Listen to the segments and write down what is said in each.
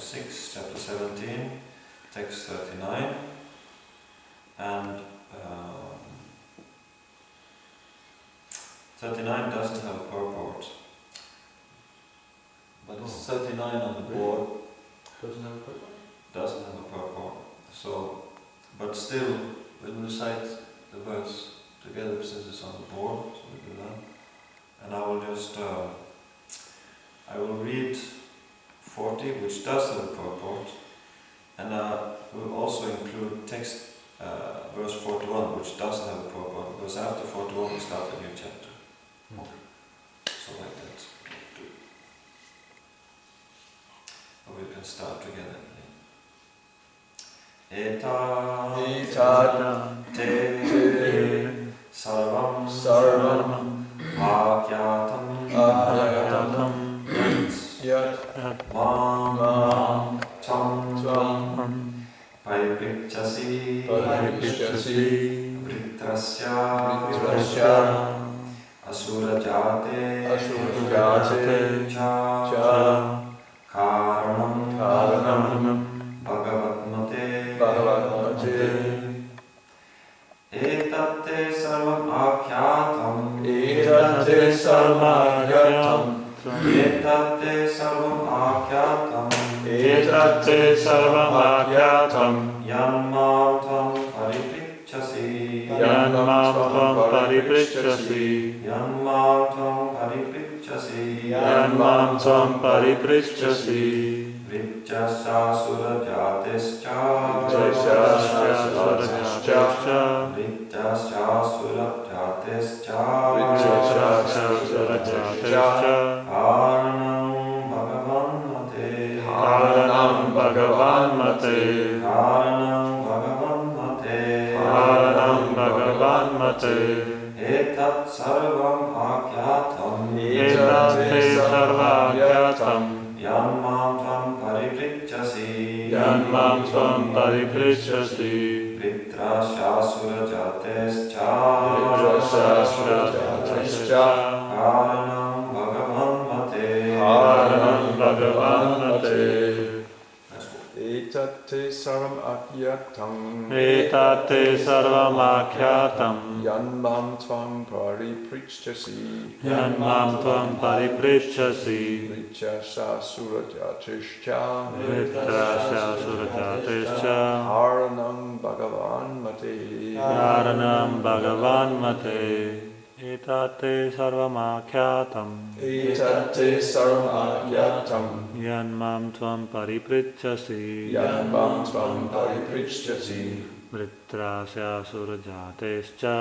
chapter 6, chapter 17, text 39, and 39 doesn't have a purport, but it's 39 on the board. Doesn't have a purport? Doesn't have a purport. So, but still, we'll recite the verse together since it's on the board, so we do that. And I will just, I will read 40, which does have a purport, and we'll also include text, verse 41, which doesn't have a purport, because after 41 we start a new chapter. So like that. Or we can start together. Eta te sarvam akyatam yat mam tam pariprichasi vritrasya asura jate cha karanam bhagavatmate etate sarvam akyatam etate sarvam akyatam yanmam tvam pariprichasi vrityasasura jatescha Haranam Bhagavan Mate Etat sarvam akyatam Yanmam tvam pariprichasi Vritrasasura jatescha Haranam Bhagavan Mate Etate sarvam akyatam Yanmam tvam pariprichasi Vrityasasura jatescha Haranam Bhagavan Mate Etate sarvam akyatam Yanmam tvam pariprichasi Vritrasya surajatescha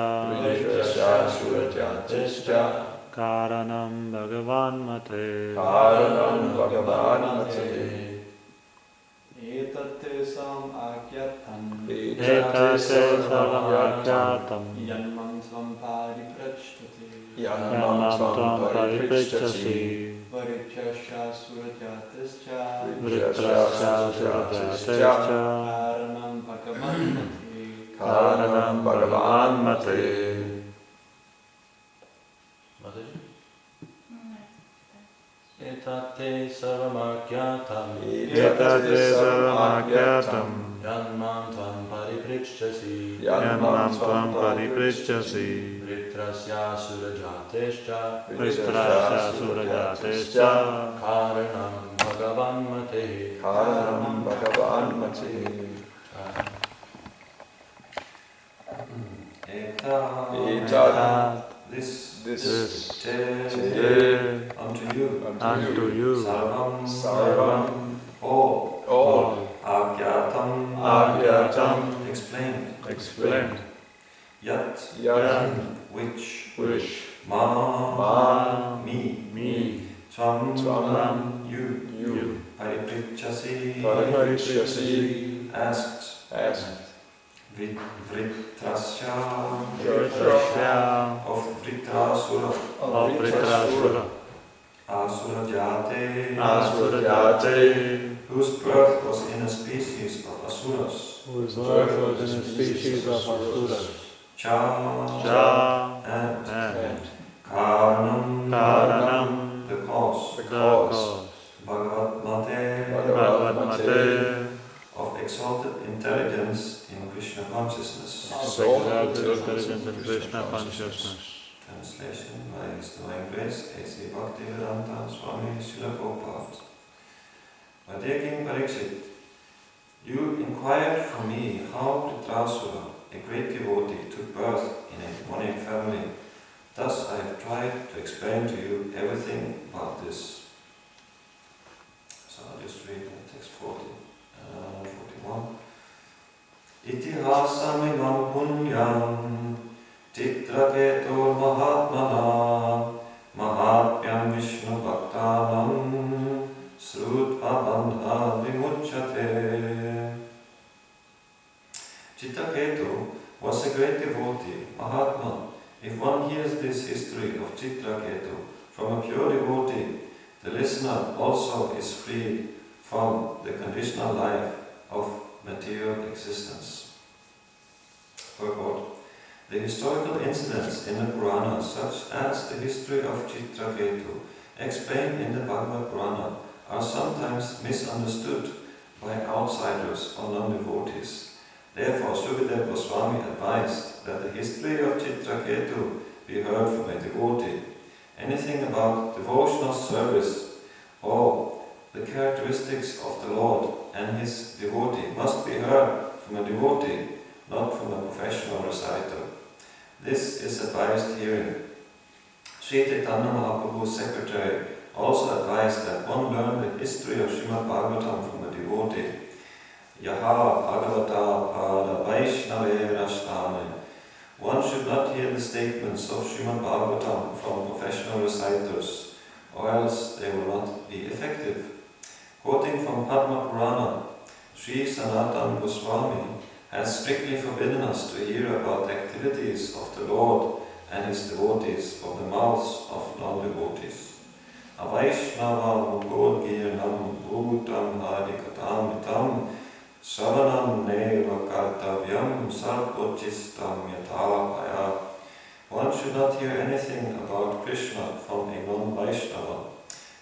Karanam Bhagavan Mate Etate sarvam akyatam Yanmam tvam pariprichasi Vritrasya surajatescha Karanam Bhagavan Mate Etate sarvam akyatam Yanmam tvam pariprichasi Vritrasya surajatescha Karanam Bhagavan Mate Eta this te unto you sarvam all akyatam explained yat which ma me tvam you pariprichasi asked Vritrasya of Vritrasura Asura Jate whose birth was in a species of Asuras Cha and Karanam the cause Bhagavat consciousness. Exalted Intelligence and Krishna consciousness. Translation by His Divine Grace, HG Bhaktivedanta Swami Srila Prabhupada. My dear King Pariksit, you inquired from me how Dhritarashtra, a great devotee, took birth in a demonic family. Thus I have tried to explain to you everything about this. So I'll just read text 41. Itihasamimam punyam Chitraketur Mahatmana Mahatmyam Vishnu Bhaktanam Srutva Bandha Vimuchyate. Chitraketu was a great devotee, Mahatma. If one hears this history of Chitraketu from a pure devotee, the listener also is freed from the conditional life of material existence. Purport. The historical incidents in the Puranas, such as the history of Chitraketu, explained in the Bhagavad Purana, are sometimes misunderstood by outsiders or non-devotees. Therefore, Sukadeva Goswami advised that the history of Chitraketu be heard from a devotee. Anything about devotional service or the characteristics of the Lord and his devotee must be heard from a devotee, not from a professional reciter. This is advised herein. Sri Chaitanya Mahaprabhu's secretary also advised that one learn the history of Srimad Bhagavatam from a devotee. Yaha Bhagavata Pada Vaishnave Rashtane. One should not hear the statements of Srimad Bhagavatam from professional reciters, or else they will not be effective. Quoting from Padma Purana, Sri Sanatana Goswami has strictly forbidden us to hear about the activities of the Lord and his devotees from the mouths of non-devotees. Avaishnava Mukol Girnam Bhutam Hadikatam Itam Savanam Neva Kartavyam Sarvochistam Yatapaya. One should not hear anything about Krishna from a non-Vaishnava.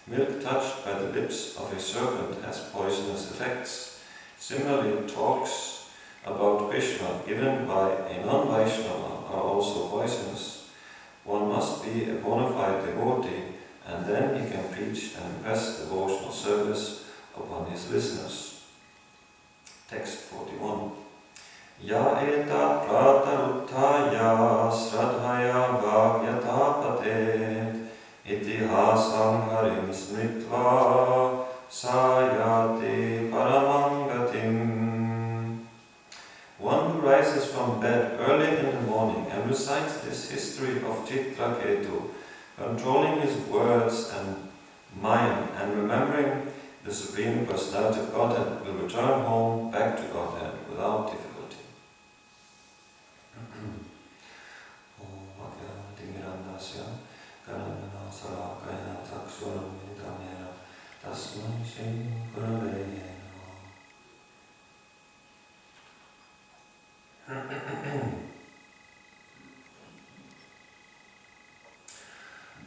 Milk touched by the lips of a serpent has poisonous effects. Similarly, talks about Krishna given by a non-Vaishnava are also poisonous. One must be a bona fide devotee, and then he can preach and impress devotional service upon his listeners. Text 41. Ya eta prata uttaya sradhaya bhagyata patet itihasam harim smritva sayati paramangatim. One who rises from bed early in the morning and recites this history of Chitraketu, controlling his words and mind and remembering the Supreme Personality of Godhead, will return home back to Godhead without difficulty.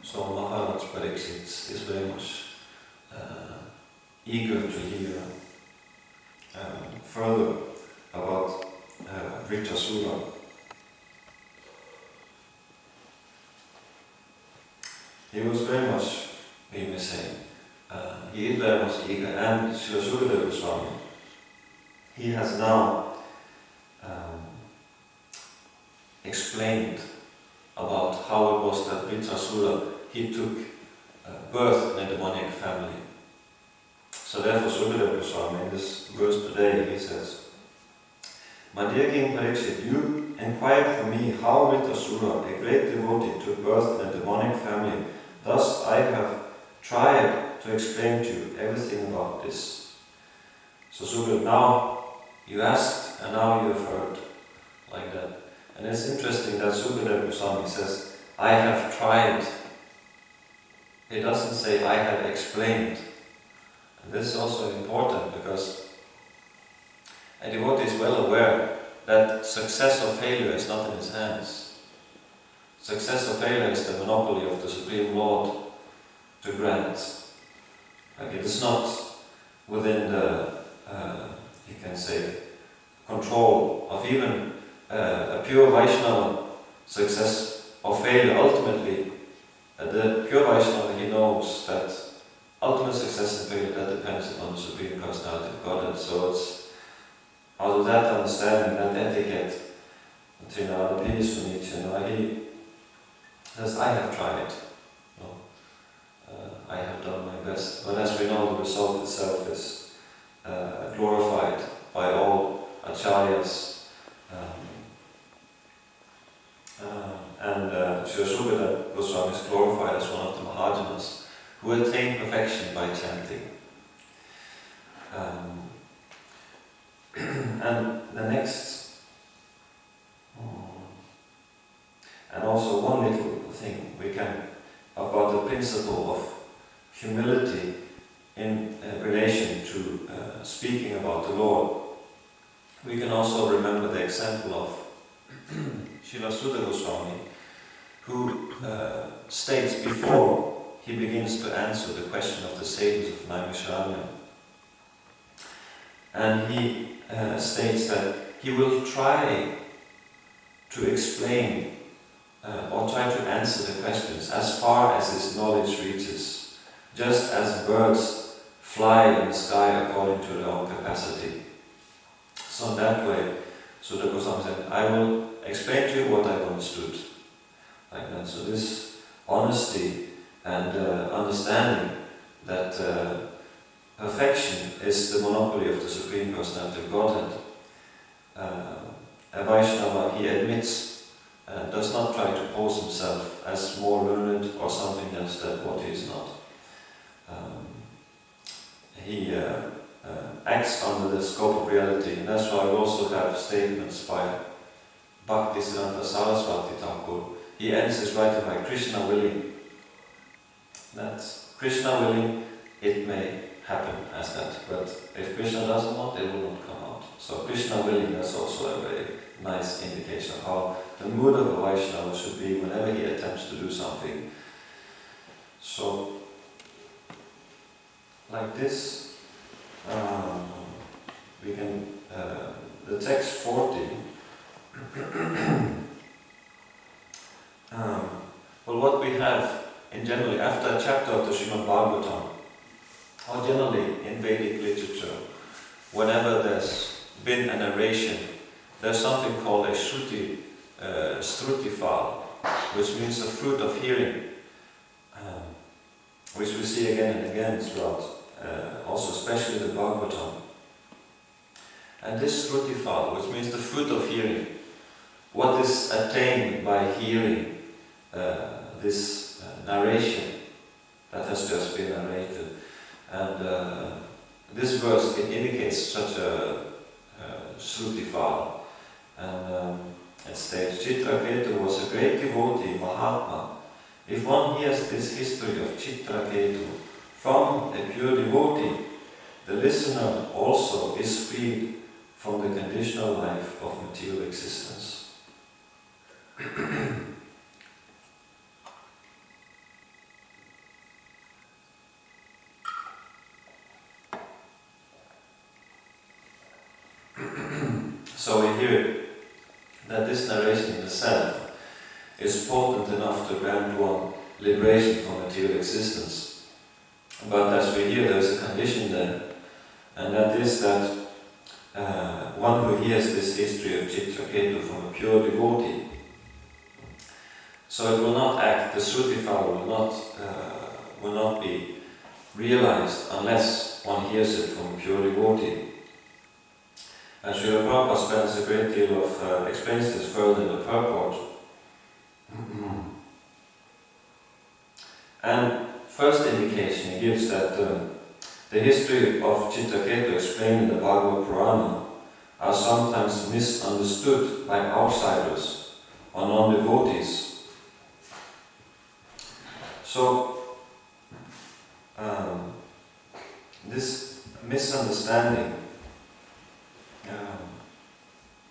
So Maharaj Pariksit is very much eager to hear further about Vritrasura. He was very much, we may say, he is very much eager, and Srila Sukadeva Goswami, he has now explained about how it was that Vritrasura, he took birth in a demonic family. So therefore Sukadeva Goswami, in this verse today, he says, My dear King Pariksit, you inquired from me how Vritrasura, a great devotee, took birth in a demonic family. Thus I have tried to explain to you everything about this. So Sukadeva, now you asked and now you have heard, like that. And it's interesting that Sukadeva Goswami says, I have tried. He doesn't say, I have explained. And this is also important because a devotee is well aware that success or failure is not in his hands. Success or failure is the monopoly of the Supreme Lord to grant. Like it is not within the, you can say, control of even a pure Vaishnava success or failure, ultimately, the pure Vaishnava, he knows that ultimate success and failure, that depends upon the Supreme Personality of Godhead. So it's out of that understanding, that etiquette, he says, I have tried, I have done my best. But as we know, the result itself is glorified by all acharyas. And Srila Subhadra Goswami is glorified as one of the Mahajanas who attained perfection by chanting. And the next, and also one little thing we can, about the principle of humility in relation to speaking about the Lord. We can also remember the example of Srila Sudha Goswami, who states before he begins to answer the question of the sages of Naimisharanya, and he states that he will try to explain or try to answer the questions as far as his knowledge reaches, just as birds fly in the sky according to their own capacity. So in that way, Sudha Goswami said, I will explain to you what I've understood. Like that. So this honesty and understanding that perfection is the monopoly of the Supreme Personality of Godhead. A Vaishnava, he admits, does not try to pose himself as more learned or something else than what he is not. He acts under the scope of reality, and that's why we also have statements by Bhaktisiddhanta Saraswati Thakur. He ends his writing by Krishna willing. That's Krishna willing, it may happen as that, but if Krishna doesn't want, it will not come out. So Krishna willing, that's also a very nice indication of how the mood of a Vaishnava should be whenever he attempts to do something. So, like this, we can, the text 40, well, what we have in generally after a chapter of the Srimad Bhagavatam, or generally in Vedic literature, whenever there's been a narration, there's something called a Shruti, Strutifal, which means the fruit of hearing, which we see again and again throughout, also especially the Bhagavatam. And this Strutifal, which means the fruit of hearing, what is attained by hearing this narration that has just been narrated. And this verse, it indicates such a Strutifal. And it states, Chitraketu was a great devotee, Mahatma. If one hears this history of Chitraketu from a pure devotee, the listener also is freed from the conditional life of material existence. So we hear that this narration in itself is potent enough to grant one liberation from material existence. But as we hear, there is a condition there, and that is that one who hears this history of Chitraketu from a pure devotee, so it will not act, the Srutifal will not be realized unless one hears it from a pure devotee. And Srila Prabhupada spends a great deal of, explains this further in the purport. And first indication he gives that the history of Chitraketu explained in the Bhagavad Purana are sometimes misunderstood by outsiders or non-devotees. So, this misunderstanding,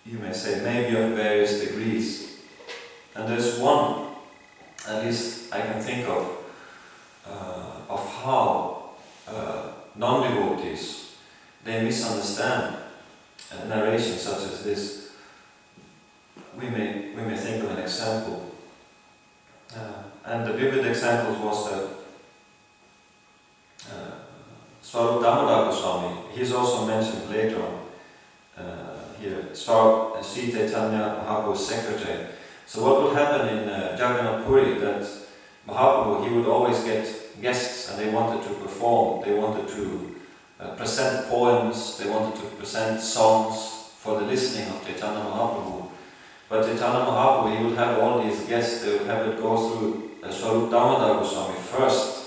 you may say, may be of various degrees. And there's one, at least I can think of how non-devotees, they misunderstand a narration such as this. we may think of an example. And the vivid example was that Swarup Damodar Goswami, he's also mentioned later on here, Swarup HG Chaitanya Mahaprabhu's secretary. So what would happen in Jagannath Puri, that Mahaprabhu, he would always get guests and they wanted to perform, they wanted to present poems, they wanted to present songs for the listening of Chaitanya Mahaprabhu. But Chaitanya Mahaprabhu, he would have all these guests, they would have it go through Swarup Damodar Goswami first.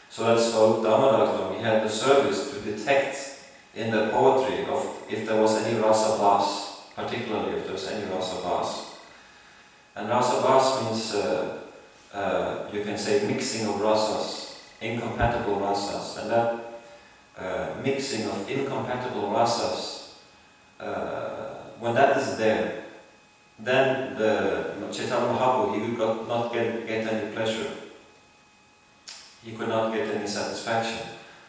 So that Swarup Damodar Goswami had the service to detect in the poetry of if there was any rasa bas, particularly if there was any rasa bas. And rasa bas means, you can say, mixing of rasas, incompatible rasas. And that mixing of incompatible rasas, when that is there, then the Chaitanya Mahaprabhu, he could not get any pleasure. He could not get any satisfaction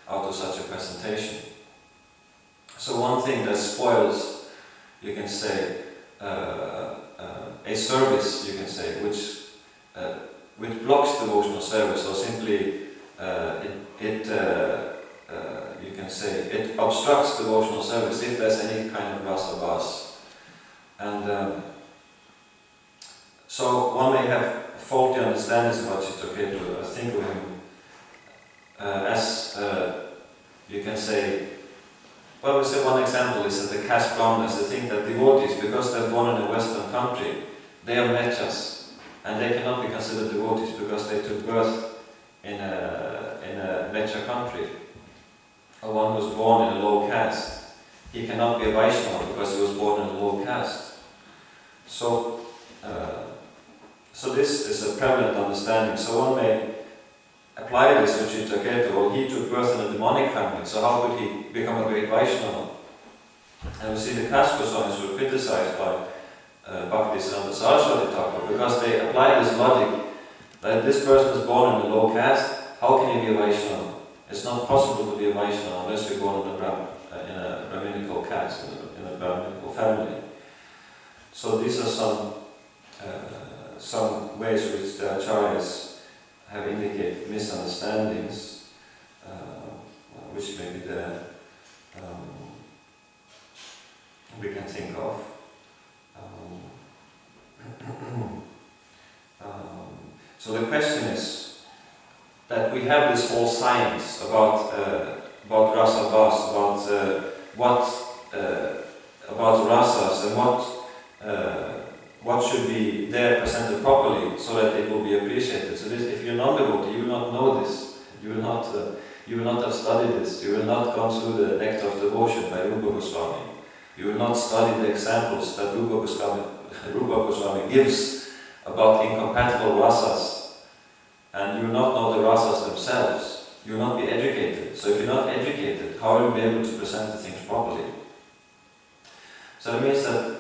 out of such a presentation. So one thing that spoils, you can say, a service, you can say, which blocks devotional service, or simply you can say, it obstructs devotional service if there's any kind of rasa bas. And so one may have faulty understandings about Chitraketu. I think of him as, you can say, well, we say one example is that the caste brahmanas, they think that devotees, because they're born in a Western country, they are mechas, and they cannot be considered devotees because they took birth in a mecha country. Or one who was born in a low caste, he cannot be a Vaishnava because he was born in a low caste. So this is a prevalent understanding. So one may apply this to Chitraketu. Well, he took birth in a demonic family, so how could he become a great Vaishnava? And we see the caste Goswamis were criticized by Bhaktisiddhanta Saraswati Thakur because they applied this logic that this person is born in a low caste, how can he be a Vaishnava? It's not possible to be a Vaishnava unless you're born in a Brahminical caste, in a Brahminical family. So these are some ways which the acharyas have indicated misunderstandings, which may be there, we can think of. So the question is that we have this whole science about rasa bas, about rasas, and what should be there presented properly so that it will be appreciated. So this, if you're non-devotee, you will not know this. You will not have studied this. You will not come through the nectar of devotion by Rupa Goswami. You will not study the examples that Rupa Goswami gives about incompatible rasas, and you will not know the rasas themselves. You will not be educated. So if you're not educated, how will you be able to present the things properly? So it means that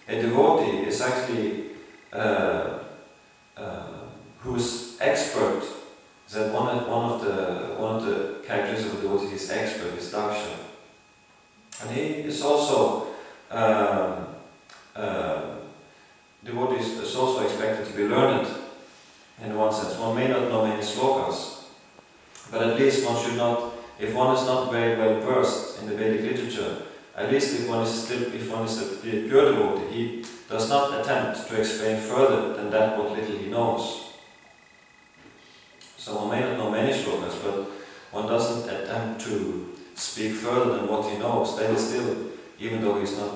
a devotee is actually who's expert. That one of the characteristics of a devotee is expert, is daksha, and he is also devotee is also expected to be learned in one sense. One may not know many slokas, but at least one should not. If one is not very well versed in the Vedic literature, at least if one is a pure devotee, he does not attempt to explain further than that what little he knows. So one may not know many shlokas, but one doesn't attempt to speak further than what he knows. Then he still, even though he's not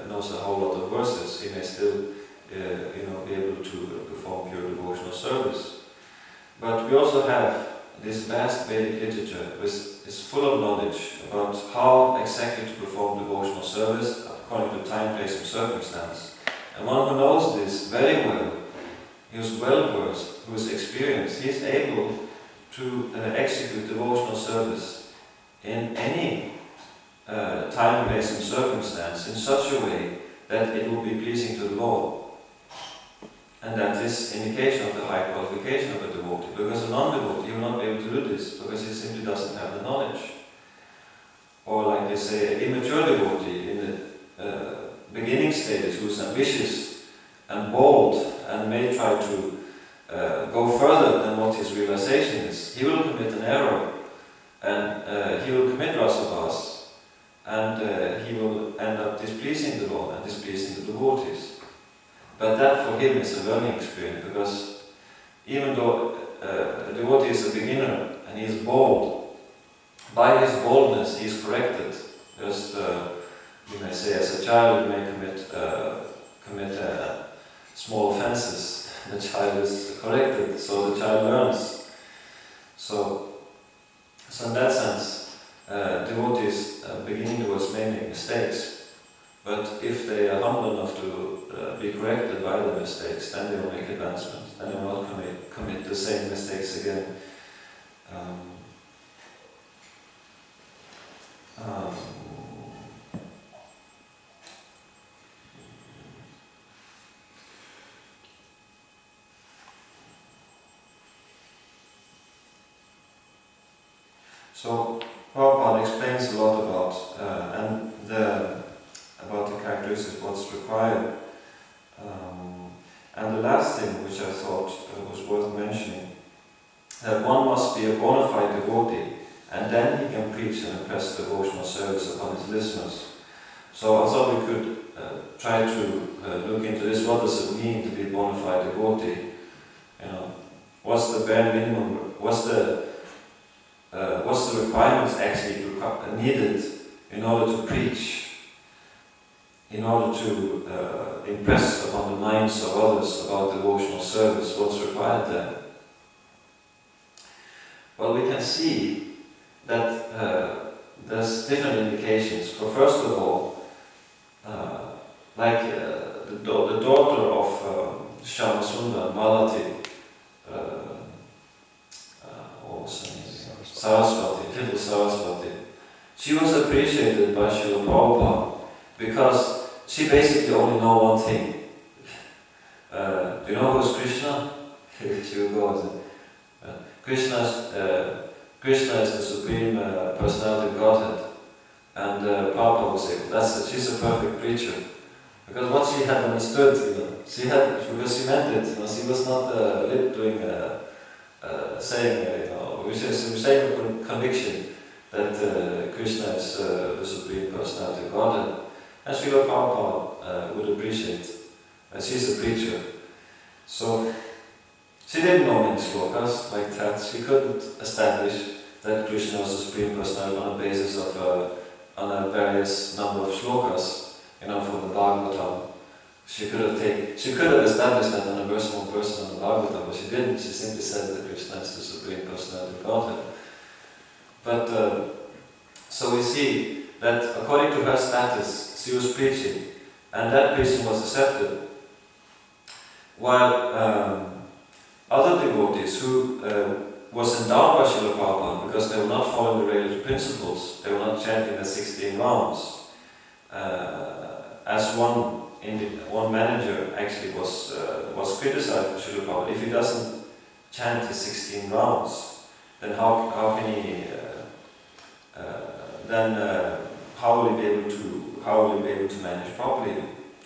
knows a whole lot of verses, he may still be able to perform pure devotional service. But we also have this vast Vedic literature, which is full of knowledge about how exactly to perform devotional service according to time, place, and circumstance. And one who knows this very well, he is well versed, who is experienced, he is able to execute devotional service in any time, place, and circumstance in such a way that it will be pleasing to the Lord. And that is indication of the high qualification of a devotee, because a non-devotee will not be able to do this because he simply doesn't have the knowledge. Or like they say, an immature devotee beginning stages, who's ambitious and bold and may try to go further than what his realization is, he will commit an error, and he will commit rasabhas, and he will end up displeasing the Lord and displeasing the devotees. But that for him is a learning experience, because even though a devotee is a beginner and he is bold, by his boldness he is corrected. Just you may say, as a child you may commit small offenses. The child is corrected, so the child learns. So in that sense, devotees beginning devotees may make mistakes, but if they are humble enough to be corrected by the mistakes, then they will make advancement. Then they will not commit the same mistakes again. So Prabhupada explains a lot about the characteristics, what's required. And the last thing which I thought was worth mentioning, that one must be a bona fide devotee, and then he can preach and impress devotional service upon his listeners. So I thought we could try to look into this. What does it mean to be a bona fide devotee? What's the bare minimum? What's the requirements actually needed in order to preach, in order to impress upon the minds of others about devotional service? What's required there? Well, we can see that there's different indications. For first of all, the daughter of Shyamasundar, Malati, what was her name? Saraswati, little Saraswati. She was appreciated by Srila Prabhupada because she basically only knows one thing. Do you know who's Krishna? She will go with it. Krishna is the Supreme Personality of Godhead. And Prabhupada would say, that's it, she's a perfect preacher. Because what she had understood, because she meant it, she was not lip doing, saying, she was saying with conviction that Krishna is the Supreme Personality of Godhead. And Srila Prabhupada would appreciate that she's a preacher. So she didn't know many slokas like that. She couldn't establish that Krishna was the Supreme Personality on a basis of on a various number of slokas, from the Bhagavatam. She could have established that on a personal person on the Bhagavatam, but she didn't. She simply said that Krishna is the Supreme Personality of Godhead. But so we see that according to her status, she was preaching, and that preaching was accepted. While other devotees who was endowed by Srila Prabhupada, because they were not following the regular principles, they were not chanting the 16 rounds, as one manager actually was criticized by Srila Prabhupada. If he doesn't chant his 16 rounds, then how can he? How will he be able to manage properly?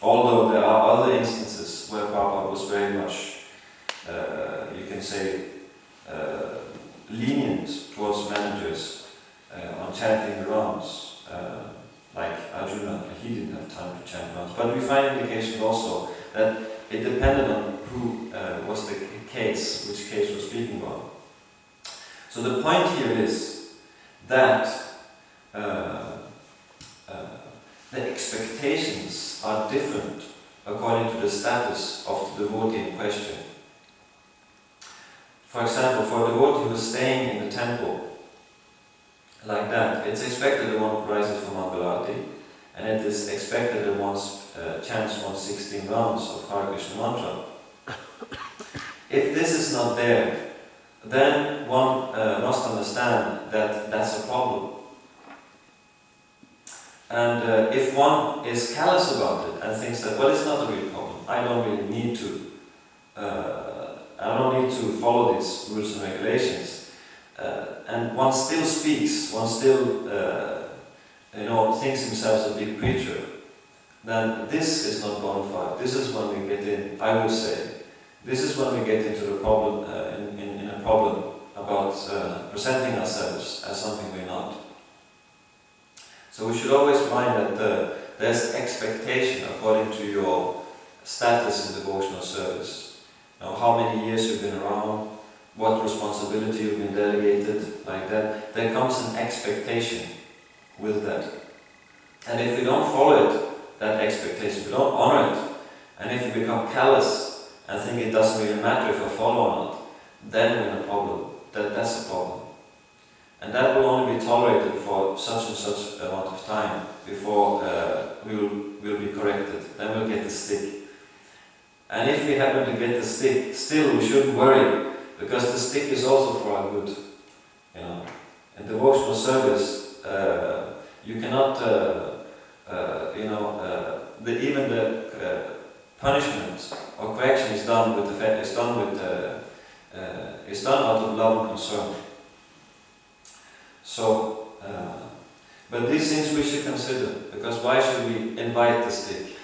Although there are other instances where Prabhupada was very much, you can say, lenient towards managers on chanting the rounds. Like Arjuna, he didn't have time to chant rounds. But we find indication also that it depended on who was the case, which case we're speaking about. So the point here is that the expectations are different according to the status of the devotee in question. For example, for a devotee who is staying in the temple, like that, it's expected that one rises from Mangalarti, and it is expected that one chants 116 rounds of Hare Krishna mantra. If this is not there, then one must understand that that's a problem. And if one is callous about it and thinks that, well, it's not a real problem, I don't really need to, I don't need to follow these rules and regulations, and one still speaks, one still, thinks himself a big preacher, then this is not bona fide. This is when we get in, I would say, this is when we get into the problem, in a problem about presenting ourselves as something we're not. So we should always mind that there's expectation according to your status in devotional service. Now, how many years you've been around, what responsibility you've been delegated, like that. There comes an expectation with that. And if we don't follow it, that expectation, we don't honor it, and if we become callous and think it doesn't really matter if I follow or not, then we're in a problem. That's a problem. And that will only be tolerated for such and such amount of time before we'll be corrected. Then we'll get the stick. And if we happen to get the stick, still we shouldn't worry, because the stick is also for our good. You know, in devotional service, you cannot, even the punishment or correction is done with is done out of love and concern. So, but these things we should consider, because why should we invite the stick?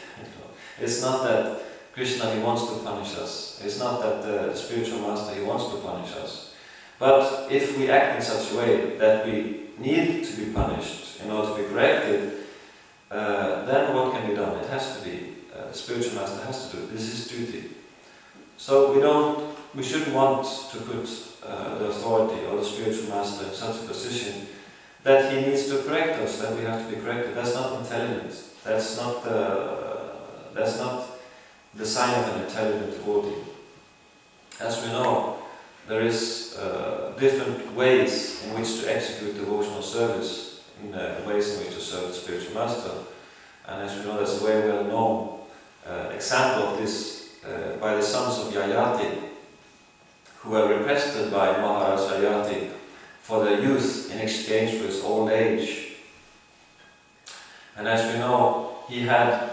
It's not that Krishna, he wants to punish us. It's not that the spiritual master, he wants to punish us. But if we act in such a way that we need to be punished in order to be corrected, then what can be done? It has to be, the spiritual master has to do it. This is duty. So we shouldn't want to put the authority or the spiritual master in such a position that he needs to correct us, that we have to be corrected. That's not intelligence. That's not the sign of an intelligent devotee. As we know, there is different ways in which to execute devotional service, in ways in which to serve the spiritual master. And as we know, there's a very well-known example of this by the sons of Yayati, who were requested by Maharaj Yayati for their youth in exchange for his old age. And as we know, he had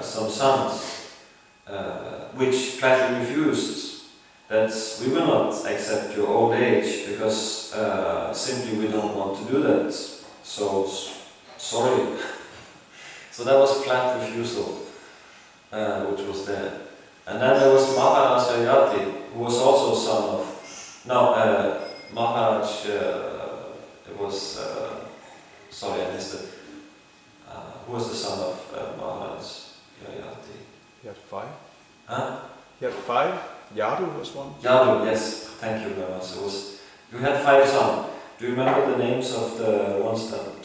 some sons which flatly refused that we will not accept your old age because simply we don't want to do that. So, sorry. So that was flat refusal, which was there. And then there was Maharaj Yayati, who was also son of, Maharaj, it was, sorry I missed it. Who was the son of Maharaj Yayati? He had 5. Huh? He had 5. Yadu was one. Yadu, yes. Thank you very much. You had 5 sons. Do you remember the names of the ones that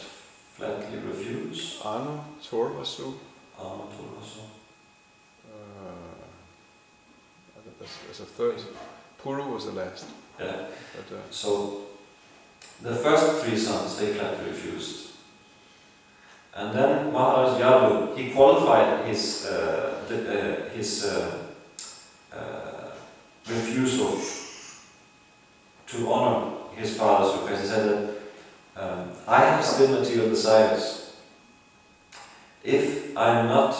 flatly refused? Anu, Torvasu. Torvasu. There's a third. Puru was the last. Yeah. But, so the first 3 sons, they flatly refused. And then Maharaj Yadu, he qualified his refusal to honor his father's request. He said that I have still material desires. If I'm not,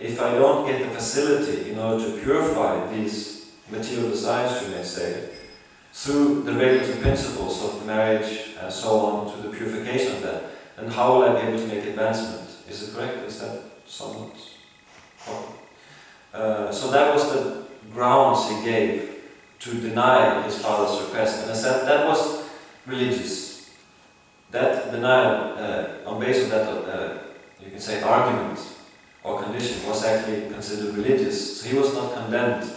if I don't get the facility in order to purify these material desires, you may say, through the regulative principles of marriage and so on, to the purification of that, then how will I be able to make advancement? Is it correct? Is that somewhat proper? So that was the grounds he gave to deny his father's request. And I said that was religious. That denial, on basis of that, you can say argument or condition, was actually considered religious. So he was not condemned.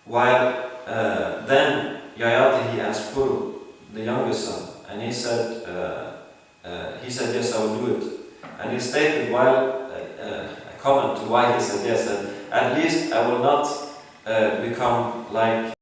While then Yayati, he asked Puru, the youngest son, and he said, yes, I will do it. And he stated, while a comment to why he said yes, that at least I will not become like